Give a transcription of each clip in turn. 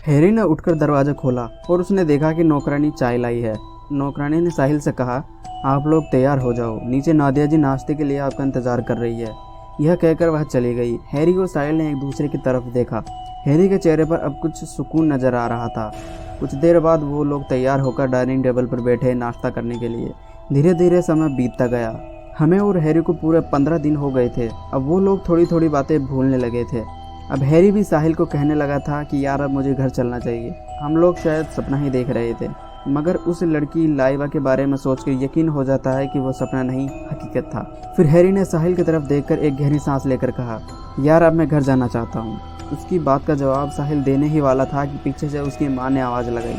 Harry ने उठकर दरवाजा खोला और उसने देखा कि नौकरानी चाय लाई है। नौकरानी ने साहिल से कहा, आप लोग तैयार हो जाओ, नीचे नादिया जी नाश्ते के लिए आपका इंतजार कर रही है। यह कहकर वह चली गई। हैरी और साहिल ने एक दूसरे की तरफ देखा। हैरी के चेहरे पर अब कुछ सुकून नजर आ रहा था। कुछ देर बाद वो लोग तैयार होकर डाइनिंग टेबल पर बैठे नाश्ता करने के लिए। धीरे धीरे समय बीतता गया। हमें और हैरी को पूरे 15 दिन हो गए थे। अब वो लोग थोड़ी थोड़ी बातें भूलने लगे थे। अब हैरी भी साहिल को कहने लगा था कि यार अब मुझे घर चलना चाहिए। हम लोग शायद सपना ही देख रहे थे, मगर उस लड़की लाइबा के बारे में सोचकर यकीन हो जाता है कि वो सपना नहीं हकीकत था। फिर हैरी ने साहिल की तरफ देखकर एक गहरी सांस लेकर कहा, यार अब मैं घर जाना चाहता हूँ। उसकी बात का जवाब साहिल देने ही वाला था कि पीछे से उसकी माँ ने आवाज़ लगाई,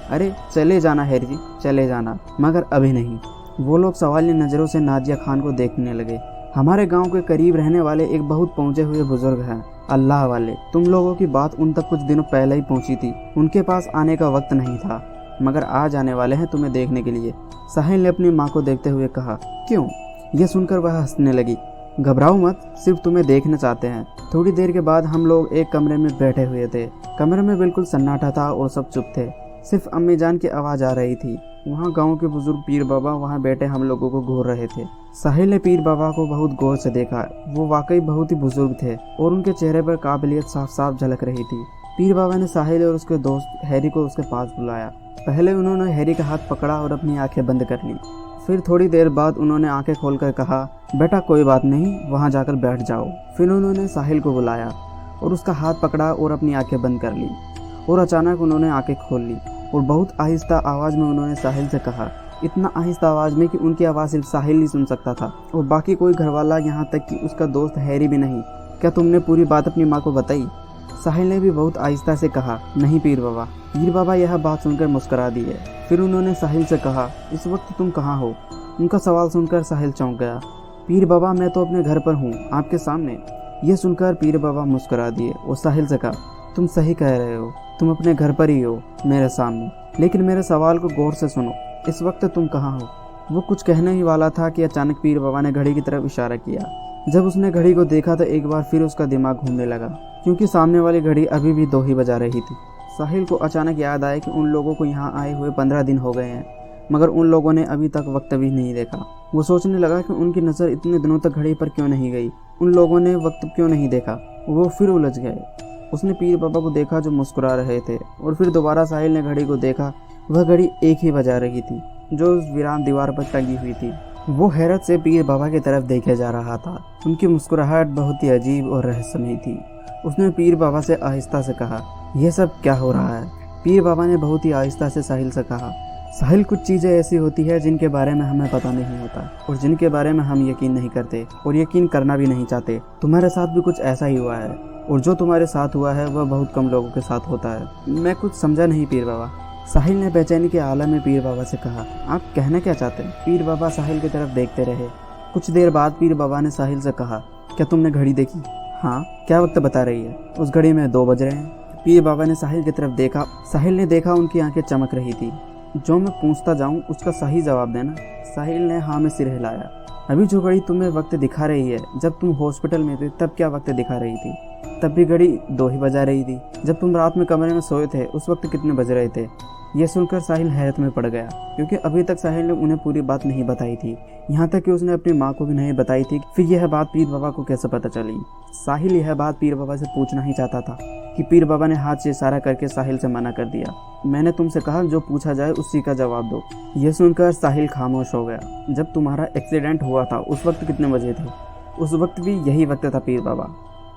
अरे चले जाना हैरी जी, चले जाना, मगर अभी नहीं। वो लोग सवालिया नज़रों से नादिया खान को देखने लगे। हमारे गांव के करीब रहने वाले एक बहुत पहुंचे हुए बुजुर्ग हैं, अल्लाह वाले। तुम लोगों की बात उन तक कुछ दिनों पहले ही पहुंची थी। उनके पास आने का वक्त नहीं था, मगर आज आने वाले हैं तुम्हें देखने के लिए। साहिल ने अपनी माँ को देखते हुए कहा, क्यों? यह सुनकर वह हंसने लगी। घबराओ मत, सिर्फ तुम्हें देखना चाहते हैं। थोड़ी देर के बाद हम लोग एक कमरे में बैठे हुए थे। कमरे में बिल्कुल सन्नाटा था और सब चुप थे। सिर्फ अम्मी जान की आवाज़ आ रही थी। वहाँ गांव के बुजुर्ग पीर बाबा वहाँ बैठे हम लोगों को घूर रहे थे। साहिल ने पीर बाबा को बहुत गौर से देखा। वो वाकई बहुत ही बुजुर्ग थे और उनके चेहरे पर काबिलियत साफ साफ झलक रही थी। पीर बाबा ने साहिल और उसके दोस्त हैरी को उसके पास बुलाया। पहले उन्होंने हैरी का हाथ पकड़ा और अपनी आंखें बंद कर ली। फिर थोड़ी देर बाद उन्होंने आंखें खोलकर कहा, बेटा कोई बात नहीं, वहाँ जाकर बैठ जाओ। फिर उन्होंने साहिल को बुलाया और उसका हाथ पकड़ा और अपनी आंखें बंद कर ली। और अचानक उन्होंने आंखें खोल ली और बहुत आहिस्ता आवाज़ में उन्होंने साहिल से कहा, इतना आहिस्ता आवाज़ में कि उनकी आवाज़ सिर्फ साहिल ही सुन सकता था और बाकी कोई घरवाला, यहाँ तक कि उसका दोस्त हैरी भी नहीं। क्या तुमने पूरी बात अपनी माँ को बताई? साहिल ने भी बहुत आहिस्ता से कहा, नहीं पीर बाबा। पीर बाबा यह बात सुनकर मुस्कुरा दिए। फिर उन्होंने साहिल से कहा, इस वक्त तुम कहाँ हो? उनका सवाल सुनकर साहिल चौंक गया। पीर बाबा मैं तो अपने घर पर हूँ, आपके सामने। यह सुनकर पीर बाबा मुस्कुरा दिए और साहिल से कहा, तुम सही कह रहे हो, तुम अपने घर पर ही हो, मेरे सामने। लेकिन मेरे सवाल को गौर से सुनो, इस वक्त तुम कहाँ हो? वो कुछ कहने ही वाला था कि अचानक पीर बाबा ने घड़ी की तरफ इशारा किया। जब उसने घड़ी को देखा तो एक बार फिर उसका दिमाग घूमने लगा, क्योंकि सामने वाली घड़ी अभी भी 2 ही बजा रही थी। साहिल को अचानक याद आया कि उन लोगों को यहाँ आए हुए 15 दिन हो गए हैं, मगर उन लोगों ने अभी तक वक्त भी नहीं देखा। वो सोचने लगा कि उनकी नज़र इतने दिनों तक घड़ी पर क्यों नहीं गई, उन लोगों ने वक्त क्यों नहीं देखा। वो फिर उलझ गए। उसने पीर बाबा को देखा जो मुस्कुरा रहे थे, और फिर दोबारा साहिल ने घड़ी को देखा। वह घड़ी 1 ही बजा रही थी, जो उस वीरान दीवार पर टंगी हुई थी। वो हैरत से पीर बाबा की तरफ देखे जा रहा था। उनकी मुस्कुराहट बहुत ही अजीब और रहस्यमयी थी। उसने पीर बाबा से आहिस्ता से कहा, यह सब क्या हो रहा है? पीर बाबा ने बहुत ही आहिस्ता से साहिल से कहा, साहिल कुछ चीज़ें ऐसी होती है जिनके बारे में हमें पता नहीं होता और जिनके बारे में हम यकीन नहीं करते और यकीन करना भी नहीं चाहते। तुम्हारे साथ भी कुछ ऐसा ही हुआ है, और जो तुम्हारे साथ हुआ है वह बहुत कम लोगों के साथ होता है। मैं कुछ समझा नहीं पीर बाबा। साहिल ने बेचैनी के आलम में पीर बाबा से कहा, आप कहना क्या चाहते हैं? पीर बाबा साहिल की तरफ देखते रहे। कुछ देर बाद पीर बाबा ने साहिल से कहा, क्या तुमने घड़ी देखी? हाँ। क्या वक्त बता रही है? उस घड़ी में 2 बज रहे हैं। पीर बाबा ने साहिल की तरफ देखा। साहिल ने देखा उनकी आंखें चमक रही थी। जो मैं पूछता जाऊं उसका सही जवाब देना। साहिल ने हाँ में सिर हिलाया। अभी जो घड़ी तुम्हें वक्त दिखा रही है, जब तुम हॉस्पिटल में थे तब क्या वक्त दिखा रही थी? तब भी घड़ी 2 ही बजा रही थी। जब तुम रात में कमरे में सोए थे उस वक्त कितने बज रहे थे? यह सुनकर साहिल हैरत में पड़ गया, क्योंकि अभी तक साहिल ने उन्हें पूरी बात नहीं बताई थी। यहाँ तक कि उसने अपनी माँ को भी नहीं बताई थी। फिर यह बात पीर बाबा को कैसे पता चली? साहिल यह बात पीर बाबा से पूछना ही चाहता था कि पीर बाबा ने हाथ से इशारा करके साहिल से मना कर दिया। मैंने तुमसे कहा जो पूछा जाए उसी का जवाब दो। यह सुनकर साहिल खामोश हो गया। जब तुम्हारा एक्सीडेंट हुआ था उस वक्त कितने बजे थे? उस वक्त भी यही वक्त था पीर बाबा।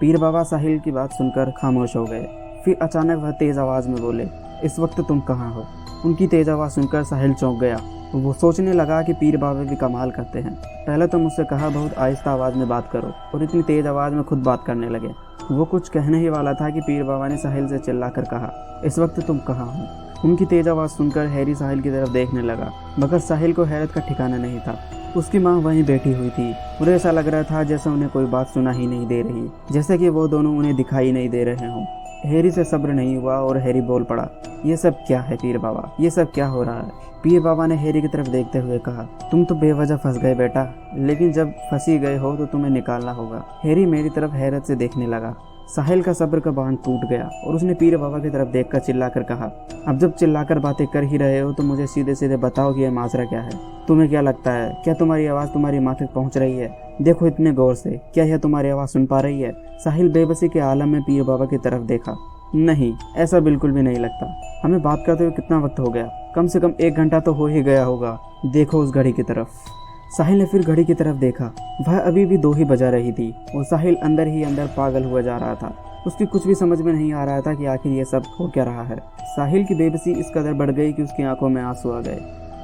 पीर बाबा साहिल की बात सुनकर खामोश हो गए। फिर अचानक वह तेज आवाज़ में बोले, इस वक्त तुम कहाँ हो? उनकी तेज आवाज़ सुनकर साहिल चौंक गया। वो सोचने लगा कि पीर बाबा भी कमाल करते हैं। पहले तो मुझसे कहा बहुत आहिस्ता आवाज़ में बात करो, और इतनी तेज आवाज़ में खुद बात करने लगे। वो कुछ कहने ही वाला था कि पीर बाबा ने साहिल से चिल्लाकर कहा, इस वक्त तुम कहाँ हो? उनकी तेज आवाज़ सुनकर हैरी साहिल की तरफ देखने लगा, मगर साहिल को हैरत का ठिकाना नहीं था। उसकी माँ वहीं बैठी हुई थी। उन्हें ऐसा लग रहा था जैसे उन्हें कोई बात सुना ही नहीं दे रही, जैसे कि वो दोनों उन्हें दिखाई नहीं दे रहे हों। हैरी से सब्र नहीं हुआ और हैरी बोल पड़ा, ये सब क्या है पीर बाबा? ये सब क्या हो रहा है? पीर बाबा ने हैरी की तरफ देखते हुए कहा, तुम तो बेवजह फंस गए बेटा, लेकिन जब फंसी गए हो तो तुम्हें निकालना होगा। हैरी मेरी तरफ हैरत से देखने लगा। साहिल का सब्र का बांध टूट गया और उसने पीर बाबा की तरफ देखकर चिल्लाकर कहा, अब जब चिल्लाकर बातें कर ही रहे हो तो मुझे सीधे सीधे बताओ कि यह माजरा क्या है। तुम्हें क्या लगता है, क्या तुम्हारी आवाज़ तुम्हारी माँ तक पहुँच रही है? देखो इतने गौर से, क्या यह तुम्हारी आवाज़ सुन पा रही है? साहिल बेबसी के आलम में पीर बाबा की तरफ देखा। नहीं, ऐसा बिल्कुल भी नहीं लगता। हमें बात करते हुए कितना वक्त हो गया? कम से कम 1 घंटा तो हो ही गया होगा। देखो उस घड़ी की तरफ। साहिल ने फिर घड़ी की तरफ देखा। वह अभी भी 2 ही बजा रही थी और साहिल अंदर ही अंदर पागल हुआ जा रहा था। उसकी कुछ भी समझ में नहीं आ रहा था कि आखिर ये सब हो क्या रहा है। साहिल की बेबसी इस कदर बढ़ गई कि उसकी आंखों में आंसू आ गए।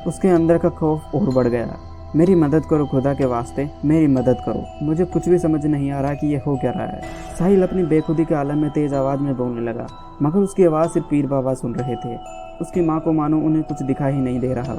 उसके अंदर का खौफ और बढ़ गया। मेरी मदद करो खुदा के वास्ते, मेरी मदद करो, मुझे कुछ भी समझ नहीं आ रहा कि ये हो क्या रहा है। साहिल अपनी बेखुदी के आलम में तेज आवाज में बोलने लगा, मगर उसकी आवाज़ सिर्फ पीर बाबा सुन रहे थे। उसकी माँ को मानो उन्हें कुछ दिखाई ही नहीं दे रहा।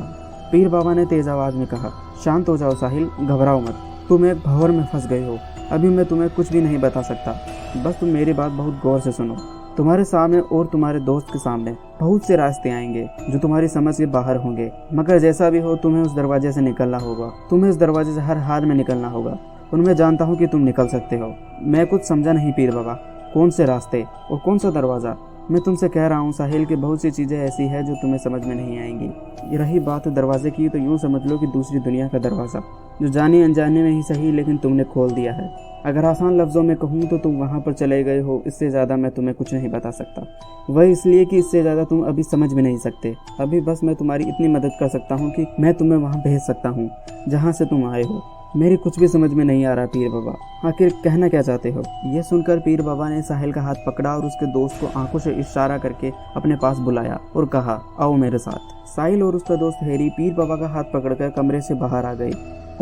पीर बाबा ने तेज आवाज में कहा, शांत हो जाओ साहिल, घबराओ मत। तुम एक भंवर में फंस गए हो। अभी मैं तुम्हें कुछ भी नहीं बता सकता। बस तुम मेरी बात बहुत गौर से सुनो। तुम्हारे सामने और तुम्हारे दोस्त के सामने बहुत से रास्ते आएंगे जो तुम्हारी समझ के बाहर होंगे, मगर जैसा भी हो तुम्हें उस दरवाजे से निकलना होगा। तुम्हें इस दरवाजे से हर हाल में निकलना होगा और मैं जानता हूँ कि तुम निकल सकते हो। मैं कुछ समझा नहीं पीर बाबा, कौन से रास्ते और कौन सा दरवाज़ा? मैं तुमसे कह रहा हूँ साहिल कि बहुत सी चीज़ें ऐसी है जो तुम्हें समझ में नहीं आएंगी। रही बात दरवाजे की तो यूँ समझ लो कि दूसरी दुनिया का दरवाज़ा, जो जाने अनजाने में ही सही लेकिन तुमने खोल दिया है। अगर आसान लफ्ज़ों में कहूँ तो तुम वहाँ पर चले गए हो। इससे ज़्यादा मैं तुम्हें कुछ नहीं बता सकता। वह इसलिए कि इससे ज़्यादा तुम अभी समझ भी नहीं सकते। अभी बस मैं तुम्हारी इतनी मदद कर सकता हूँ कि मैं तुम्हें वहाँ भेज सकता हूँ जहाँ से तुम आए हो। मेरी कुछ भी समझ में नहीं आ रहा पीर बाबा, आखिर कहना क्या चाहते हो? यह सुनकर पीर बाबा ने साहिल का हाथ पकड़ा और उसके दोस्त को आंखों से इशारा करके अपने पास बुलाया और कहा, आओ मेरे साथ। साहिल और उसका दोस्त हैरी पीर बाबा का हाथ पकड़कर कमरे से बाहर आ गए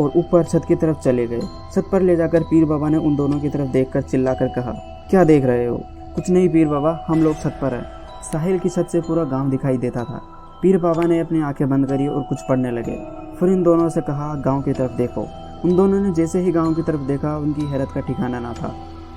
और ऊपर छत की तरफ चले गए। छत पर ले जाकर पीर बाबा ने उन दोनों की तरफ देखकर चिल्लाकर कहा, क्या देख रहे हो? कुछ नहीं पीर बाबा, हम लोग छत पर हैं। साहिल की छत से पूरा गाँव दिखाई देता था। पीर बाबा ने अपनी आंखें बंद करी और कुछ पढ़ने लगे। फिर इन दोनों से कहा, गाँव की तरफ देखो। उन दोनों ने जैसे ही गांव की तरफ देखा, उनकी हैरत का ठिकाना ना था।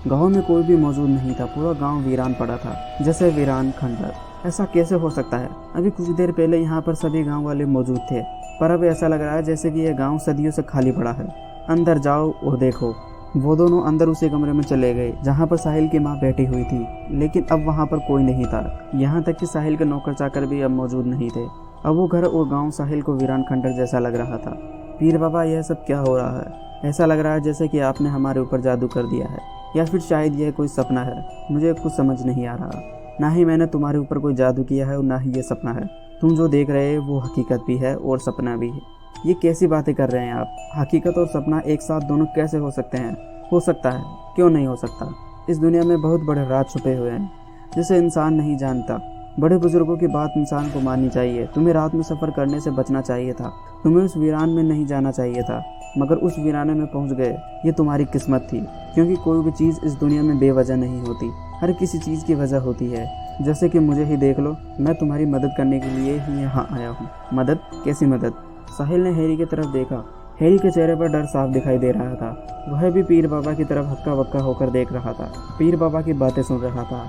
गांव में कोई भी मौजूद नहीं था। पूरा गांव वीरान पड़ा था, जैसे वीरान खंडर। ऐसा कैसे हो सकता है? अभी कुछ देर पहले यहाँ पर सभी गांव वाले मौजूद थे, पर अब ऐसा लग रहा है जैसे कि यह गांव सदियों से खाली पड़ा है। अंदर जाओ और देखो। वो दोनों अंदर उसी कमरे में चले गए जहाँ पर साहिल की माँ बैठी हुई थी, लेकिन अब वहाँ पर कोई नहीं था। यहाँ तक कि साहिल के नौकर चाकर भी अब मौजूद नहीं थे। अब वो घर और गाँव साहिल को वीरान खंडर जैसा लग रहा था। पीर बाबा, यह सब क्या हो रहा है? ऐसा लग रहा है जैसे कि आपने हमारे ऊपर जादू कर दिया है, या फिर शायद यह कोई सपना है। मुझे कुछ समझ नहीं आ रहा। ना ही मैंने तुम्हारे ऊपर कोई जादू किया है और ना ही ये सपना है। तुम जो देख रहे हो वो हकीकत भी है और सपना भी है। ये कैसी बातें कर रहे हैं आप? हकीकत और सपना एक साथ दोनों कैसे हो सकते हैं? हो सकता है, क्यों नहीं हो सकता? इस दुनिया में बहुत बड़े राज छुपे हुए हैं जिसे इंसान नहीं जानता। बड़े बुजुर्गों की बात इंसान को माननी चाहिए। तुम्हें रात में सफ़र करने से बचना चाहिए था। तुम्हें उस वीरान में नहीं जाना चाहिए था, मगर उस वीराने में पहुंच गए। ये तुम्हारी किस्मत थी, क्योंकि कोई भी चीज़ इस दुनिया में बेवजह नहीं होती। हर किसी चीज़ की वजह होती है। जैसे कि मुझे ही देख लो, मैं तुम्हारी मदद करने के लिए ही यहाँ आया हूँ। मदद? कैसी मदद? साहिल ने हैरी की तरफ देखा। हैरी के चेहरे पर डर साफ दिखाई दे रहा था। वह भी पीर बाबा की तरफ हक्का बक्का होकर देख रहा था, पीर बाबा की बातें सुन रहा था।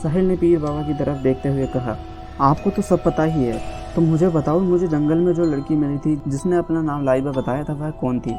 साहिल ने पीर बाबा की तरफ देखते हुए कहा, आपको तो सब पता ही है, तो मुझे बताओ, मुझे जंगल में जो लड़की मिली थी जिसने अपना नाम लाइबा बताया था, वह कौन थी?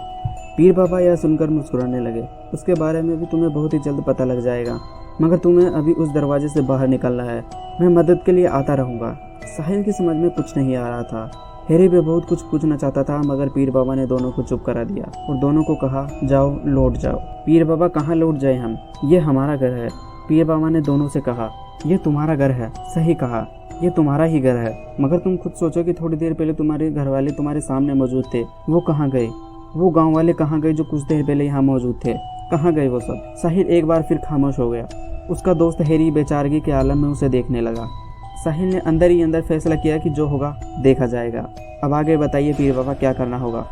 पीर बाबा यह सुनकर मुस्कुराने लगे। उसके बारे में भी तुम्हें बहुत ही जल्द पता लग जाएगा, मगर तुम्हें अभी उस दरवाजे से बाहर निकलना है। मैं मदद के लिए आता रहूँगा। साहिल की समझ में कुछ नहीं आ रहा था। हैरी भी बहुत कुछ पूछना चाहता था, मगर पीर बाबा ने दोनों को चुप करा दिया और दोनों को कहा, जाओ, लौट जाओ। पीर बाबा, कहाँ लौट जाए हम? ये हमारा घर है। पीर बाबा ने दोनों से कहा, यह तुम्हारा घर है। सही कहा, ये तुम्हारा ही घर है, मगर तुम खुद सोचो कि थोड़ी देर पहले तुम्हारे घर वाले तुम्हारे सामने मौजूद थे। वो कहाँ गए? वो गांव वाले कहाँ गए जो कुछ देर पहले यहाँ मौजूद थे? कहाँ गए वो सब? साहिल एक बार फिर खामोश हो गया। उसका दोस्त हैरी बेचारगी के आलम में उसे देखने लगा। साहिल ने अंदर ही अंदर फैसला किया कि जो होगा देखा जाएगा। अब आगे बताइए पीर बाबा, क्या करना होगा?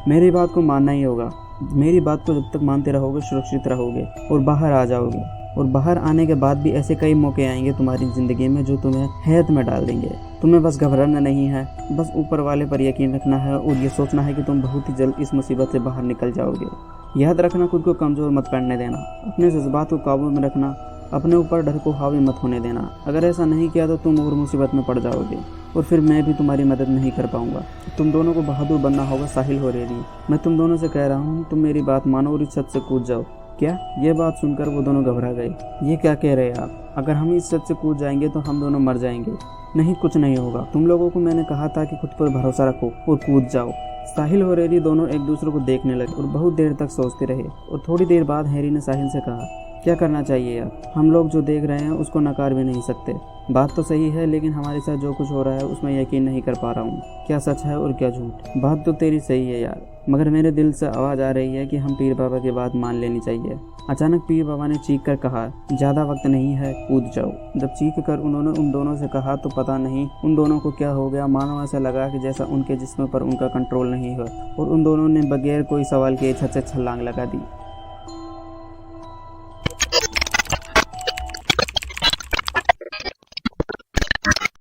मेरी बात को मानना ही होगा। मेरी बात को जब तक मानते रहोगे सुरक्षित रहोगे और बाहर आ जाओगे। और बाहर आने के बाद भी ऐसे कई मौके आएंगे तुम्हारी ज़िंदगी में जो तुम्हें हैरत में डाल देंगे। तुम्हें बस घबराना नहीं है, बस ऊपर वाले पर यकीन रखना है और ये सोचना है कि तुम बहुत ही जल्द इस मुसीबत से बाहर निकल जाओगे। याद रखना, खुद को कमज़ोर मत करने देना, अपने जज्बात को काबू में रखना, अपने ऊपर डर को हावी मत होने देना। अगर ऐसा नहीं किया तो तुम और मुसीबत में पड़ जाओगे और फिर मैं भी तुम्हारी मदद नहीं कर पाऊंगा। तुम दोनों को बहादुर बनना होगा। साहिल और हैरी, मैं तुम दोनों से कह रहा हूँ, तुम मेरी बात मानो और इस छत से कूद जाओ। क्या? यह बात सुनकर वो दोनों घबरा गए। ये क्या कह रहे हैं आप? अगर हम इस छत से कूद जाएंगे तो हम दोनों मर जाएंगे। नहीं, कुछ नहीं होगा। तुम लोगों को मैंने कहा था कि खुद पर भरोसा रखो और कूद जाओ। साहिल और हैरी दोनों एक दूसरे को देखने लगे और बहुत देर तक सोचते रहे। और थोड़ी देर बाद हैरी ने साहिल से कहा, क्या करना चाहिए यार? हम लोग जो देख रहे हैं उसको नकार भी नहीं सकते। बात तो सही है, लेकिन हमारे साथ जो कुछ हो रहा है उसमें यकीन नहीं कर पा रहा हूँ। क्या सच है और क्या झूठ? बात तो तेरी सही है यार, मगर मेरे दिल से आवाज़ आ रही है कि हम पीर बाबा की बात मान लेनी चाहिए। अचानक पीर बाबा ने चीख कर कहा, ज़्यादा वक्त नहीं है, कूद जाओ। जब चीख कर उन्होंने उन दोनों से कहा तो पता नहीं उन दोनों को क्या हो गया। मानो ऐसा लगा कि जैसा उनके जिस्म पर उनका कंट्रोल नहीं है और उन दोनों ने बगैर कोई सवाल किए छत से छलांग लगा दी।